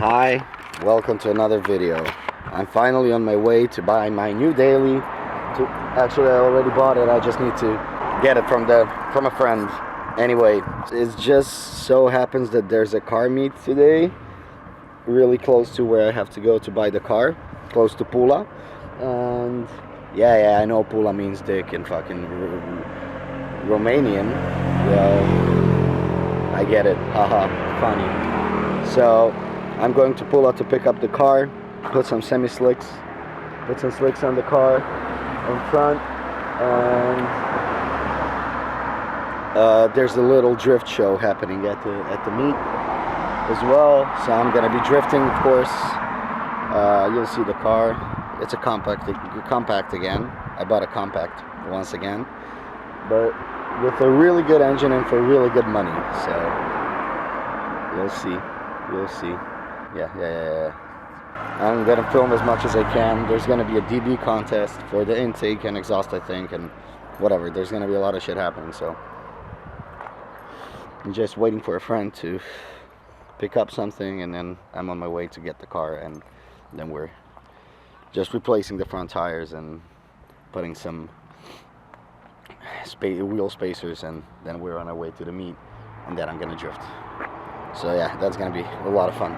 Hi, welcome to another video. I'm finally on my way to buy my new daily. Actually, I already bought it. I just need to get it from a friend. Anyway, it just so happens that there's a car meet today, really close to where I have to go to buy the car, close to Pula. And yeah, I know Pula means dick in fucking Romanian. Yeah, I get it. Haha, funny. So I'm going to Pula to pick up the car, put some slicks on the car in front, and there's a little drift show happening at the meet as well. So I'm gonna be drifting, of course. You'll see the car. It's a compact again. I bought a compact once again, but with a really good engine and for really good money. So you'll see. Yeah. I'm gonna film as much as I can. There's gonna be a DB contest for the intake and exhaust, I think, and whatever. There's gonna be a lot of shit happening, so I'm just waiting for a friend to pick up something, and then I'm on my way to get the car, and then we're just replacing the front tires and putting some wheel spacers, and then we're on our way to the meet, and then I'm gonna drift. So yeah, that's gonna be a lot of fun.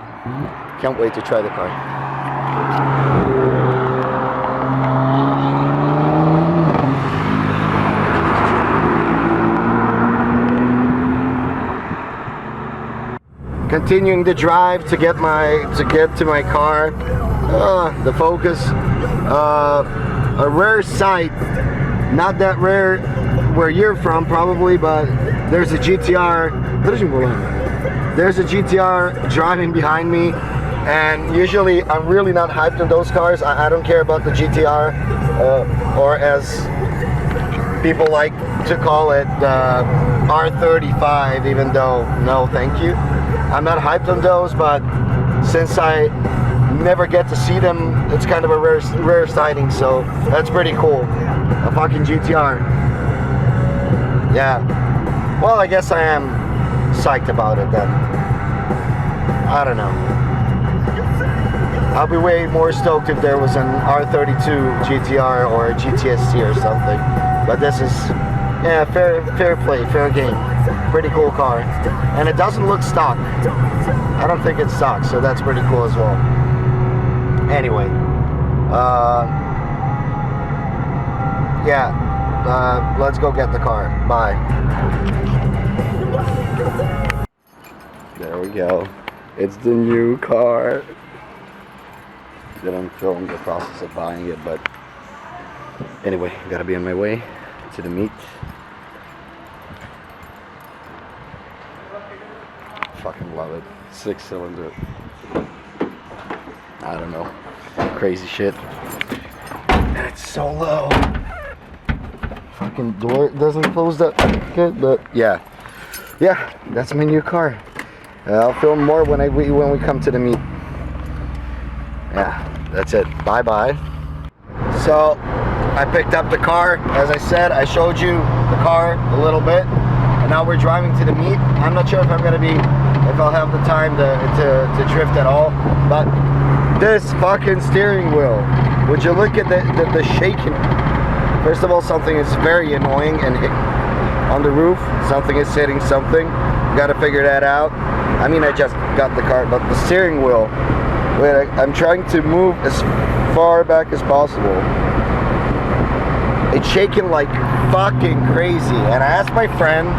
Can't wait to try the car. Continuing the drive to get to my car. The Focus. A rare sight, not that rare where you're from probably, but there's a GTR. There's a GTR driving behind me, and usually I'm really not hyped on those cars. I don't care about the GTR, or as people like to call it, the R35, even though, no thank you. I'm not hyped on those, but since I never get to see them, it's kind of a rare sighting, so that's pretty cool. A fucking GTR. Yeah. Well, I guess I am psyched about it then. I don't know. I'll be way more stoked if there was an R32 GTR or a GTSC or something. But this is, yeah, fair play, fair game. Pretty cool car. And it doesn't look stock. I don't think it's stock, so that's pretty cool as well. Anyway, let's go get the car. Bye. There we go. It's the new car. Didn't film the process of buying it, but anyway, gotta be on my way to the meet. Fucking love it. 6-cylinder. I don't know. Crazy shit. And it's so low. Fucking door doesn't close that good, but yeah, that's my new car. I'll film more when we come to the meet. Yeah, that's it. Bye. So I picked up the car. As I said, I showed you the car a little bit, and now we're driving to the meet. I'm not sure if I'll have the time to drift at all, but this fucking steering wheel, would you look at the shaking? First of all, something is very annoying, and on the roof something is hitting something. Gotta figure that out. I mean, I just got the car, but the steering wheel, wait, I'm trying to move as far back as possible. It's shaking like fucking crazy. And I asked my friend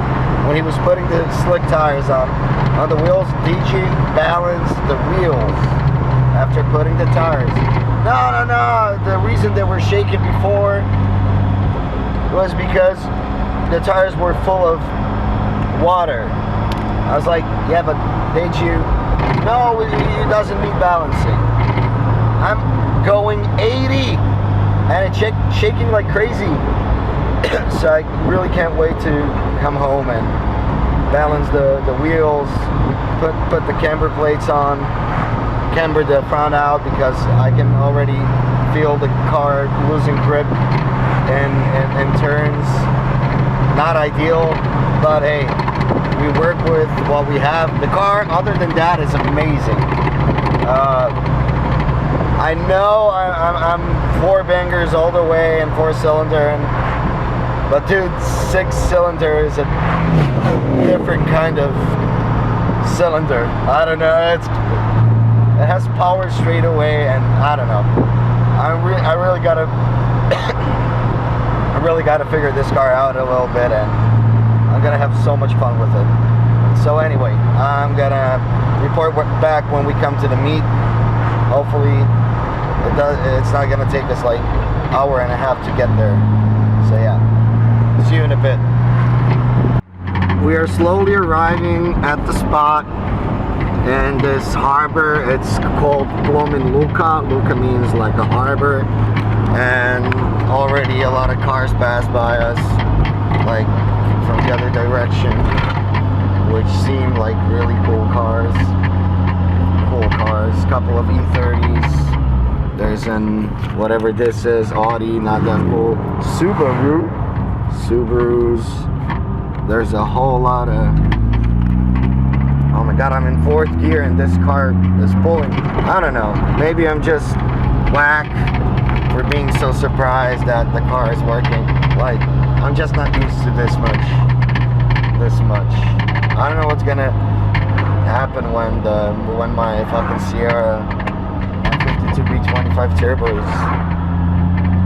when he was putting the slick tires on the wheels, did you balance the wheels after putting the tires? No. The reason they were shaking before was because the tires were full of water. I was like, yeah, but did you? No, it doesn't need balancing. I'm going 80, and it's shaking like crazy. So I really can't wait to come home and balance the wheels, put the camber plates on, camber the front out, because I can already feel the car losing grip and turns. Not ideal, but hey, we work with what we have. The car, other than that, is amazing. know I'm 4 bangers all the way and 4-cylinder, but dude, 6-cylinder is a different kind of cylinder. I don't know. It has power straight away, and I don't know. I really gotta I really gotta figure this car out a little bit, and I'm gonna have so much fun with it. So anyway, I'm gonna report back when we come to the meet. Hopefully, it's not gonna take us like an hour and a half to get there. So yeah, see you in a bit. We are slowly arriving at the spot in this harbor. It's called Plomin Luka. Luka means like a harbor, and already a lot of cars pass by us, like from the other direction, which seem like really cool cars. Couple of E30s. There's an whatever this is, Audi, not that cool. Subarus. There's a whole lot of. Oh my god, I'm in 4th gear and this car is pulling. I don't know. Maybe I'm just whack for being so surprised that the car is working. Like, I'm just not used to this much. I don't know what's gonna happen when my fucking Sierra 152B25 turbo is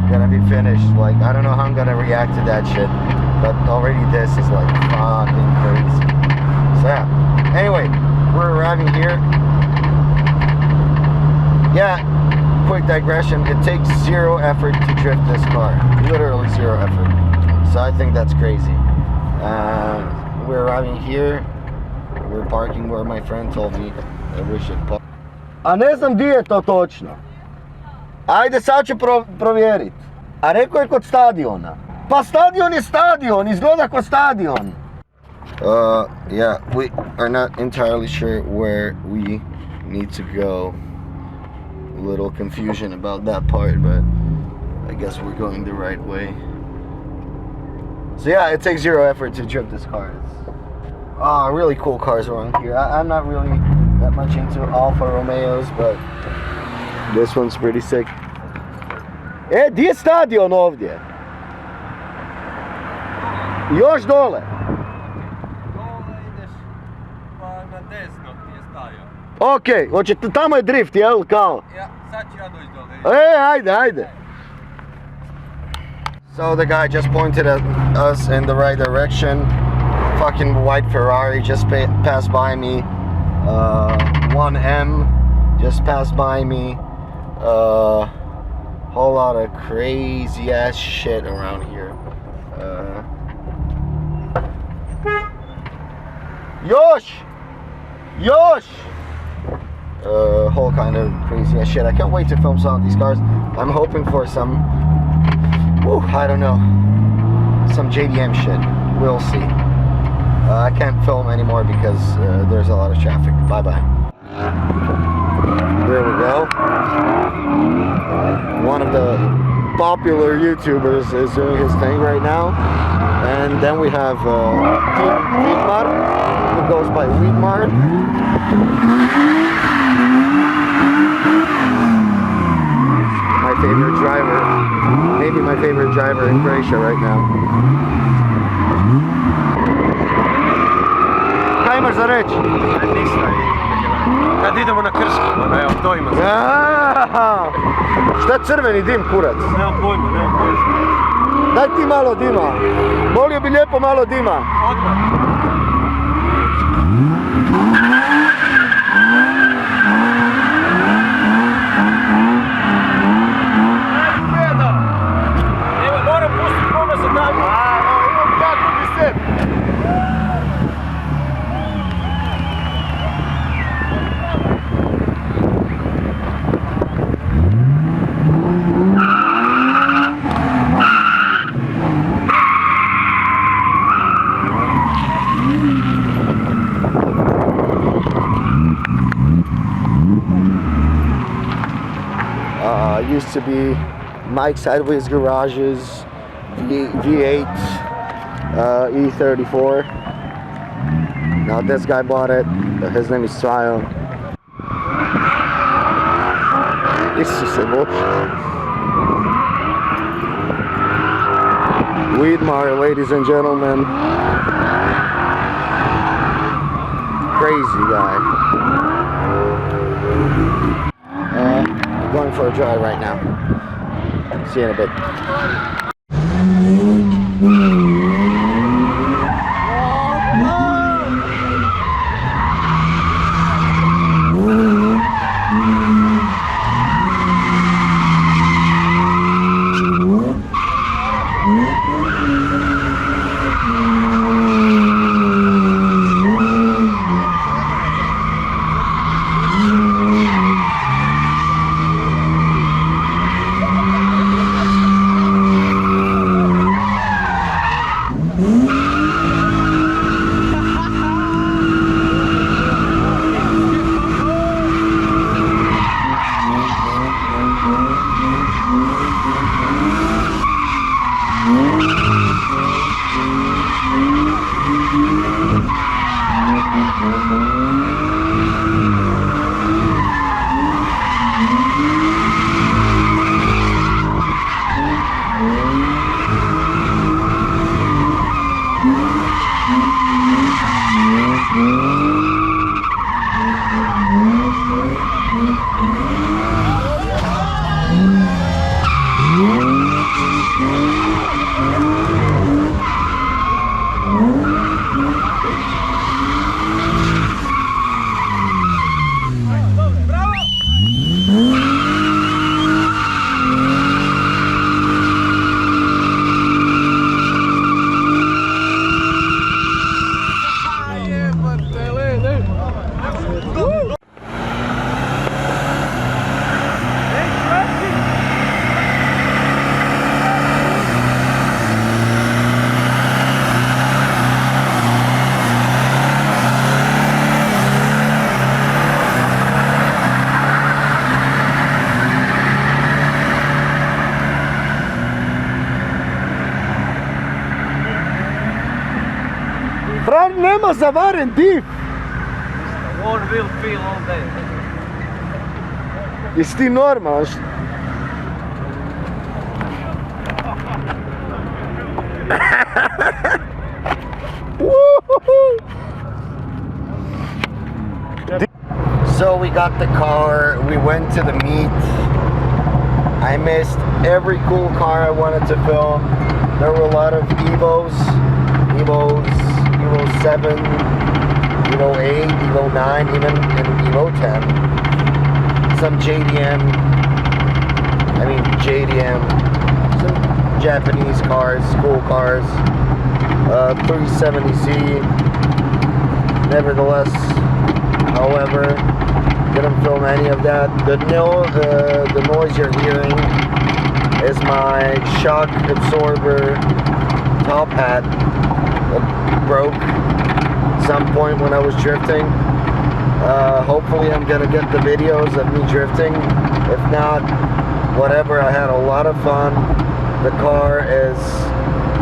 gonna be finished. Like, I don't know how I'm gonna react to that shit, but already this is like fucking crazy. So yeah, anyway, we're arriving here. Yeah, quick digression, it takes 0 effort to drift this car, literally 0 effort. So I think that's crazy. We're arriving here. We're parking where my friend told me that we should park. A ne znam di je to točno. Ajde, sad ću provjerit. A rekao je kod stadiona. Pa stadion je stadion, izgleda kod stadion. Yeah, we are not entirely sure where we need to go. A little confusion about that part, but I guess we're going the right way. So yeah, it takes 0 effort to drift this car. Really cool cars around here. I'm not really that much into Alfa Romeos, but this one's pretty sick. Di je stadion ovdje? Još dole? Dole ideš pa na desno ti je stadion. Okej, hoćete, tamo je drift, jel, kao? Ja, sad ću ja doći dole. Ajde. So the guy just pointed at us in the right direction. Fucking white Ferrari just passed by me. 1M just passed by me. Whole lot of crazy ass shit around here. Yosh! Whole kind of crazy ass shit. I can't wait to film some of these cars. I'm hoping for some, I don't know, some JDM shit. We'll see. I can't film anymore because there's a lot of traffic. Bye-bye. There we go. One of the popular YouTubers is doing his thing right now. And then we have Wiedmar, who goes by Wiedmar. My favorite driver. Maybe my favorite driver in Croatia right now. Kaj imaš za reći? Ništa. Kad idemo na Krško, evo to ima. Šta je crveni dim, kurac? Nemam pojma. Daj ti malo dima. Volio bi lijepo malo dima. Odmah. Moram pustiti kome se tamo. Imam jako deset. Used to be Mike Sideways Garage's V8 E34. Now this guy bought it. His name is Trial. It's just emotion. Weedmeyer, ladies and gentlemen. Crazy guy. Going for a drive right now. See you in a bit. Fran, nema zavaren div. One will feel all day. Jesi ti normalan? So we got the car, we went to the meet. I missed every cool car I wanted to film. There were a lot of Evos, Evo 7, Evo 8, Evo 9, even an Evo 10. Some JDM, some Japanese cars, cool cars, 370Z. Nevertheless, however, didn't film any of that. The noise you're hearing is my shock absorber top hat that broke at some point when I was drifting. Hopefully I'm gonna get the videos of me drifting. If not, whatever, I had a lot of fun. The car is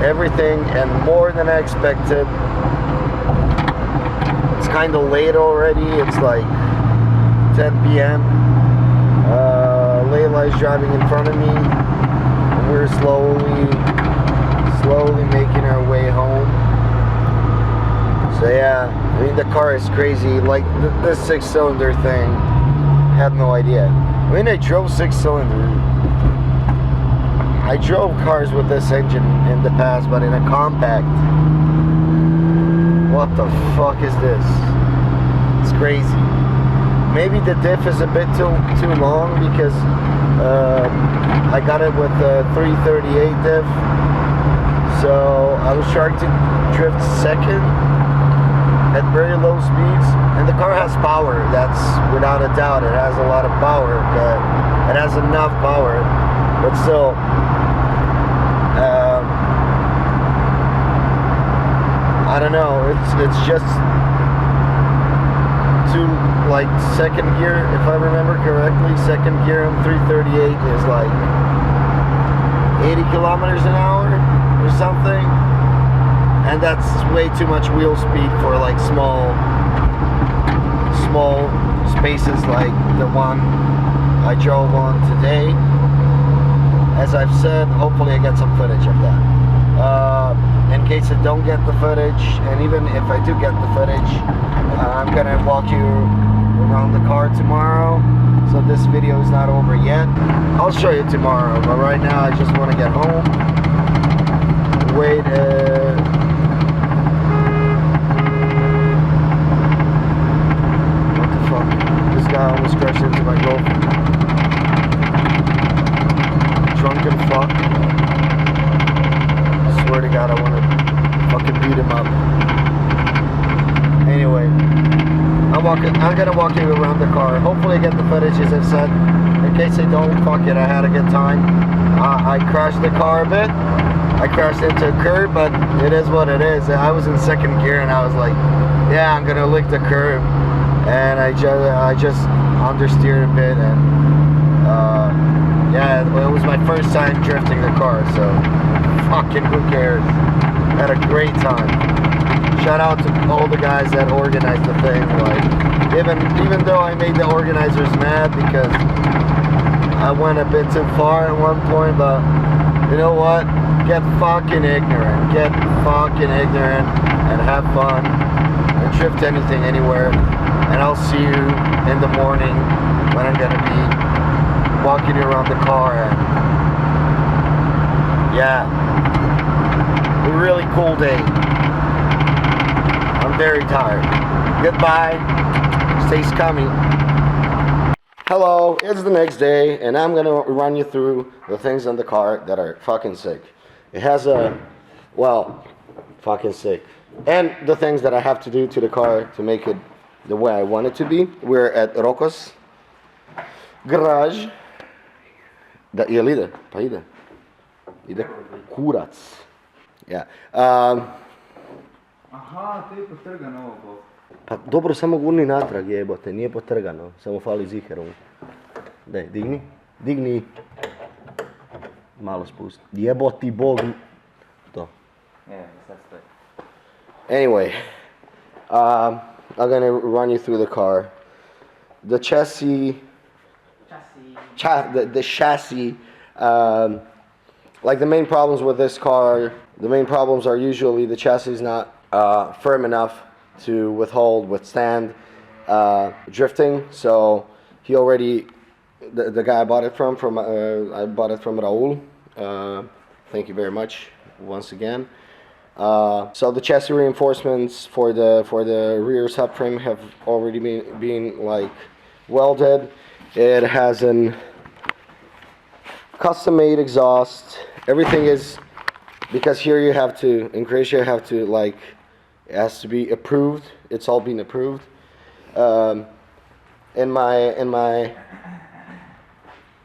everything and more than I expected. It's kind of late already. It's like 10 p.m. Layla is driving in front of me, and we're slowly making our way home. So yeah, I mean the car is crazy. Like this 6-cylinder thing, had no idea. I mean I drove 6-cylinder. I drove cars with this engine in the past, but in a compact. What the fuck is this? It's crazy. Maybe the diff is a bit too long because I got it with the 338 diff. So I was trying to drift second at very low speeds, and the car has power. That's without a doubt. It has a lot of power. It has enough power, but still. I don't know. It's just to like second gear, if I remember correctly. Second gear on 338 is like 80 kilometers an hour or something, and that's way too much wheel speed for like small spaces like the one I drove on today. As I've said, hopefully I get some footage of that. In case I don't get the footage, and even if I do get the footage, I'm gonna walk you around the car tomorrow. So this video is not over yet. I'll show you tomorrow, but right now I just want to get home. Wait, what the fuck? This guy almost crashed into my girlfriend. Drunken fuck. I swear to God, I want to fucking beat him up. Anyway, I'm gonna walk you around the car. Hopefully I get the footage, as I said. In case I don't, fuck it, I had a good time. I crashed the car a bit. I crashed into a curb, but it is what it is. I was in second gear and I was like, yeah, I'm gonna lick the curb. And I just understeered a bit, and yeah, it was my first time drifting the car, so fucking who cares. Had a great time. Shout out to all the guys that organized the thing. Like, even though I made the organizers mad because I went a bit too far at one point, but you know what? Get fucking ignorant. Get fucking ignorant and have fun and drift anything anywhere. And I'll see you in the morning when I'm gonna be walking you around the car. And yeah, a really cool day. I'm very tired. Goodbye. Stay scummy. Hello, it's the next day, and I'm gonna run you through the things on the car that are fucking sick. It has fucking sick. And the things that I have to do to the car to make it the way I want it to be. We're at Roko's garage. Jel ide? Pa ide. Ide kurac. Yeah. Aha, to je potrgano ovo. Pa dobro, samo gurni natrag, jebote, nije potrgano, samo fali ziherom. Daj, digni. Malo spusti. Jeboti bog. To. Sad stoji. Anyway, I'm gonna run you through the car. The chassis, the chassis, like the main problems with this car, the main problems are usually the chassis is not firm enough to withstand drifting. So he already, the guy I bought it from I bought it from Raul. Thank you very much once again. So the chassis reinforcements for the rear subframe have already been like welded. It has an custom-made exhaust. Everything is, because here you have to, in Croatia you have to, like, it has to be approved. It's all been approved. In my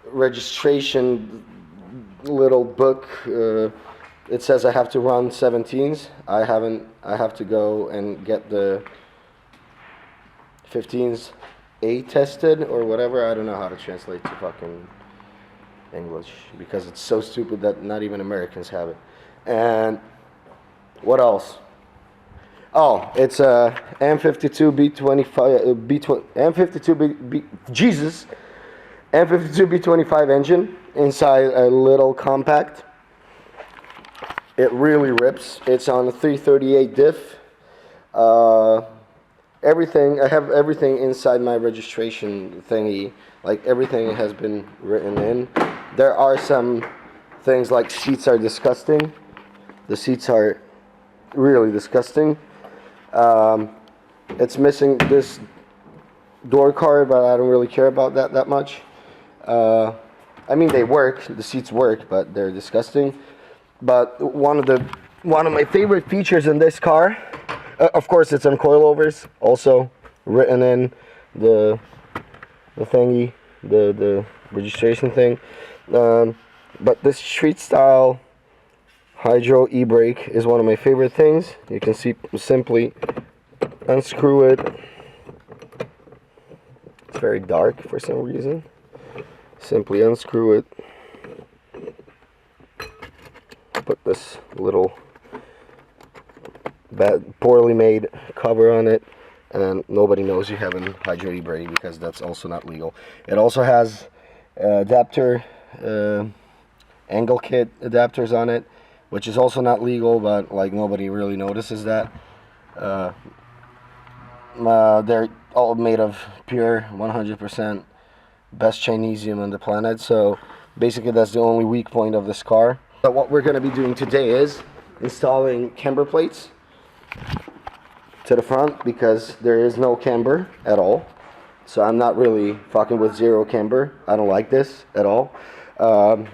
registration little book, it says I have to run 17s. I haven't. I have to go and get the 15s A tested or whatever. I don't know how to translate to fucking English because it's so stupid that not even Americans have it. And what else? Oh, it's a M52 B25 M52 Jesus M52 B25 engine inside a little compact. It really rips. It's on a 338 diff. Everything, I have everything inside my registration thingy. Like everything has been written in. There are some things like seats are disgusting. The seats are really disgusting. It's missing this door card, but I don't really care about that much. I mean, they work. The seats work, but they're disgusting. But one of my favorite features in this car, of course, it's on coilovers. Also written in the thingy, the registration thing. But this street style hydro e-brake is one of my favorite things. You can simply unscrew it. It's very dark for some reason. Simply unscrew it. Put this little poorly made cover on it, and nobody knows you have a hydro e-brake because that's also not legal. It also has adapter, angle kit adapters on it, which is also not legal, but like nobody really notices that. They're all made of pure 100% best Chinesium on the planet, so basically that's the only weak point of this car. But what we're going to be doing today is installing camber plates to the front, because there is no camber at all. So I'm not really fucking with zero camber. I don't like this at all. I'm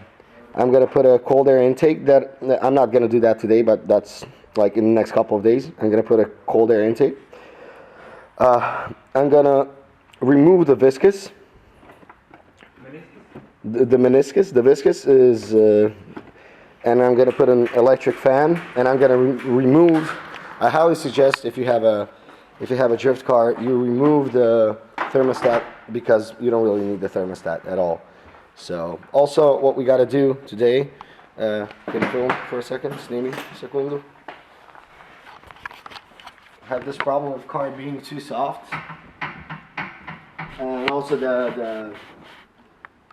gonna put a cold air intake. That I'm not gonna do that today, but that's like in the next couple of days. I'm gonna put a cold air intake. I'm gonna remove the viscous. The meniscus. The viscous is, and I'm gonna put an electric fan, and I'm gonna remove. I highly suggest if you have a drift car, you remove the thermostat, because you don't really need the thermostat at all. So also what we got to do today, can you film for a second? Snemi, segundo. I have this problem of car being too soft, and also the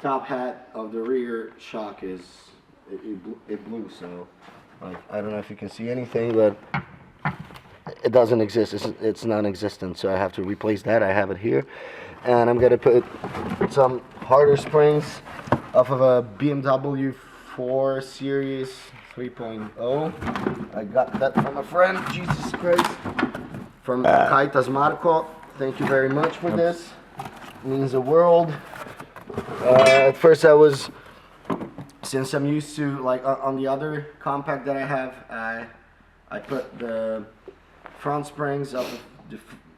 top hat of the rear shock is it blew. So like, I don't know if you can see anything, but it doesn't exist. It's non-existent, so I have to replace that. I have it here, and I'm gonna put some harder springs off of a BMW 4 Series 3.0. I got that from a friend, Jesus Christ, from Kaitas Marco. Thank you very much for this. It means the world. At first since I'm used to, like on the other compact that I have, I put the front springs off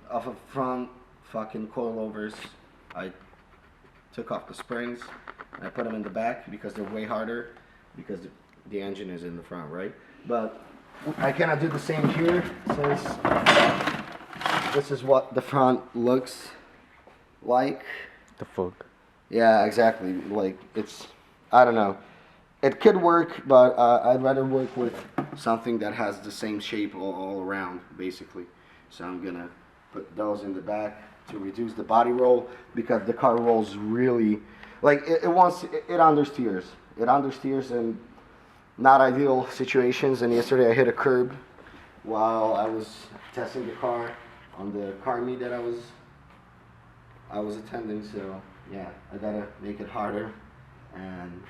of front fucking coilovers. I took off the springs and I put them in the back because they're way harder, because the engine is in the front, right? But I cannot do the same here, since this is what the front looks like. The fuck? Yeah, exactly. Like, it's, I don't know. It could work, but I'd rather work with something that has the same shape all around, basically. So I'm gonna put those in the back to reduce the body roll, because the car rolls really, like it understeers. It understeers in not ideal situations. And yesterday I hit a curb while I was testing the car on the car meet that I was attending. So yeah, I gotta make it harder. And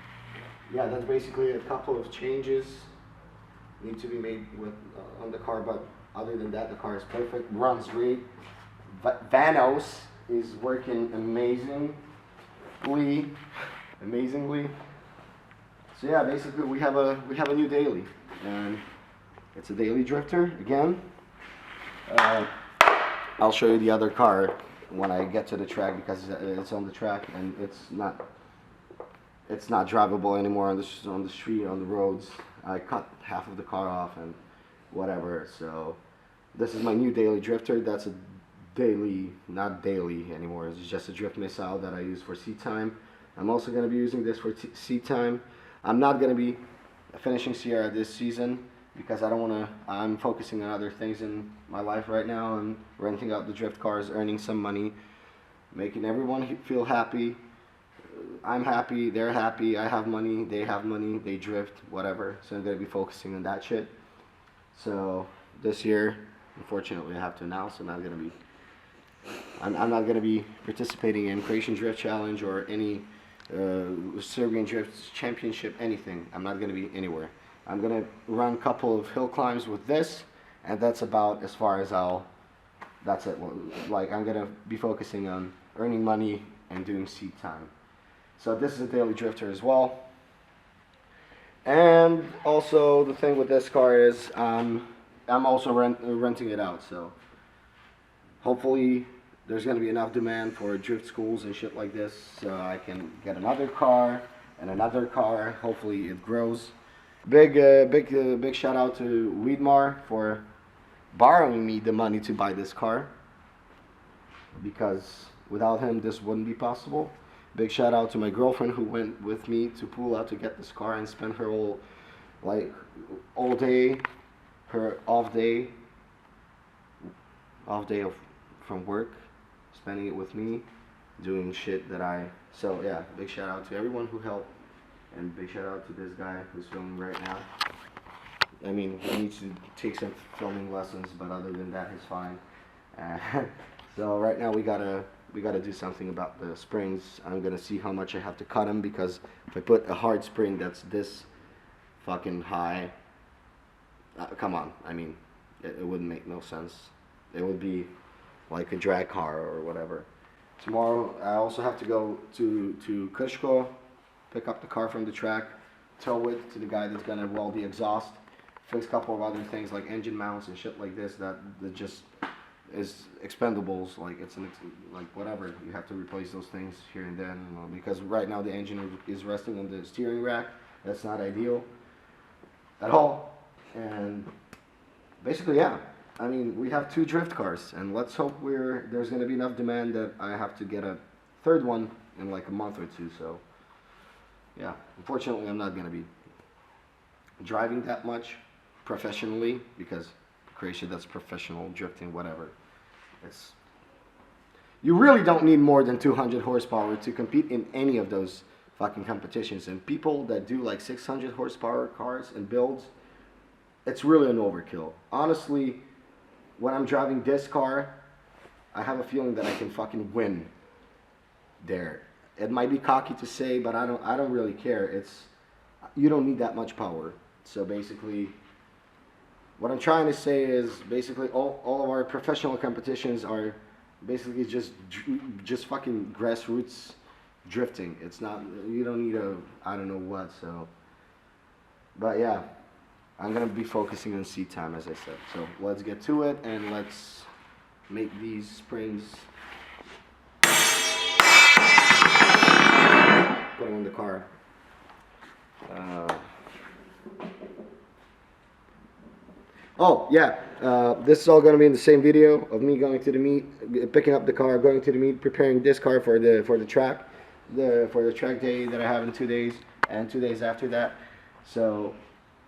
yeah, that's basically a couple of changes need to be made with on the car, but other than that, the car is perfect, runs great. Vanos is working amazingly. So yeah, basically we have a new daily, and it's a daily drifter again. I'll show you the other car when I get to the track, because it's on the track and it's not drivable anymore on the street, on the roads. I cut half of the car off and whatever. So this is my new daily drifter. That's a daily, not daily anymore. It's just a drift missile that I use for seat time. I'm also going to be using this for seat time. I'm not going to be finishing Sierra this season, because I don't want to. I'm focusing on other things in my life right now, and renting out the drift cars, earning some money, making everyone feel happy. I'm happy, they're happy, I have money, they have money, they drift, whatever. So I'm going to be focusing on that shit. So this year, unfortunately, I have to announce I'm not going to be participating in Croatian Drift Challenge or any Serbian Drift Championship, anything. I'm not going to be anywhere. I'm going to run a couple of hill climbs with this, and that's about as far as that's it. Like, I'm going to be focusing on earning money and doing seat time. So this is a daily drifter as well. And also the thing with this car is I'm also renting it out. So hopefully there's going to be enough demand for drift schools and shit like this, so I can get another car and another car. Hopefully it grows. Big shout out to Weedmar for borrowing me the money to buy this car, because without him this wouldn't be possible. Big shout out to my girlfriend who went with me to Pula to get this car and spent her all day, her off day from work, spending it with me, doing shit that I So yeah, big shout out to everyone who helped, and big shout out to this guy who's filming right now. I mean, he needs to take some filming lessons, but other than that, he's fine. So right now we gotta do something about the springs. I'm gonna see how much I have to cut them, because if I put a hard spring that's this fucking high, come on, I mean, it wouldn't make no sense. It would be like a drag car or whatever. Tomorrow I also have to go to Krško, pick up the car from the track, tow it to the guy that's gonna weld the exhaust, fix a couple of other things like engine mounts and shit like this that just is expendables. Like like whatever, you have to replace those things here and then, because right now the engine is resting on the steering rack. That's not ideal at all. And basically, yeah, I mean, we have 2 drift cars, and let's hope there's going to be enough demand that I have to get a 3rd one in like a month or 2. So yeah, unfortunately I'm not going to be driving that much professionally, because Croatia, that's professional drifting, whatever. You really don't need more than 200 horsepower to compete in any of those fucking competitions. And people that do like 600 horsepower cars and builds, it's really an overkill. Honestly, when I'm driving this car, I have a feeling that I can fucking win there. It might be cocky to say, but I don't really care. You don't need that much power. So basically, what I'm trying to say is basically all of our professional competitions are basically just fucking grassroots drifting. It's not, you don't need I don't know what. So, but yeah, I'm gonna be focusing on seat time, as I said. So let's get to it, and let's make these springs, put them in the car. Oh yeah, this is all going to be in the same video of me going to the meet, picking up the car, going to the meet, preparing this car for the track, for the track day that I have in 2 days, and 2 days after that. So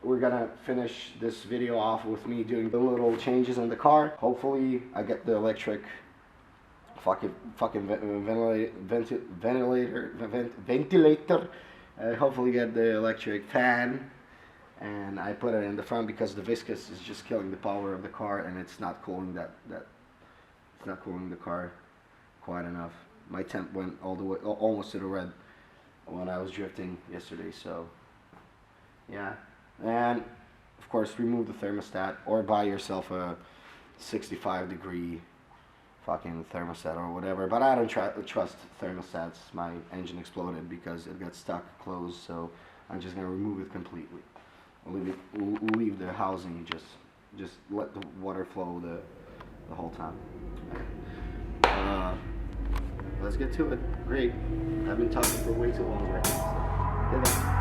we're gonna finish this video off with me doing the little changes in the car. Hopefully I get the electric fucking ventilator. Hopefully get the electric fan. And I put it in the front because the viscous is just killing the power of the car, and it's not cooling it's not cooling the car quite enough. My temp went all the way, almost to the red when I was drifting yesterday. So yeah, and of course remove the thermostat, or buy yourself a 65-degree fucking thermostat or whatever. But I don't trust thermostats. My engine exploded because it got stuck closed, so I'm just gonna remove it completely. Leave the housing, just let the water flow the whole time. Let's get to it. Great. I've been talking for way too long right now. So.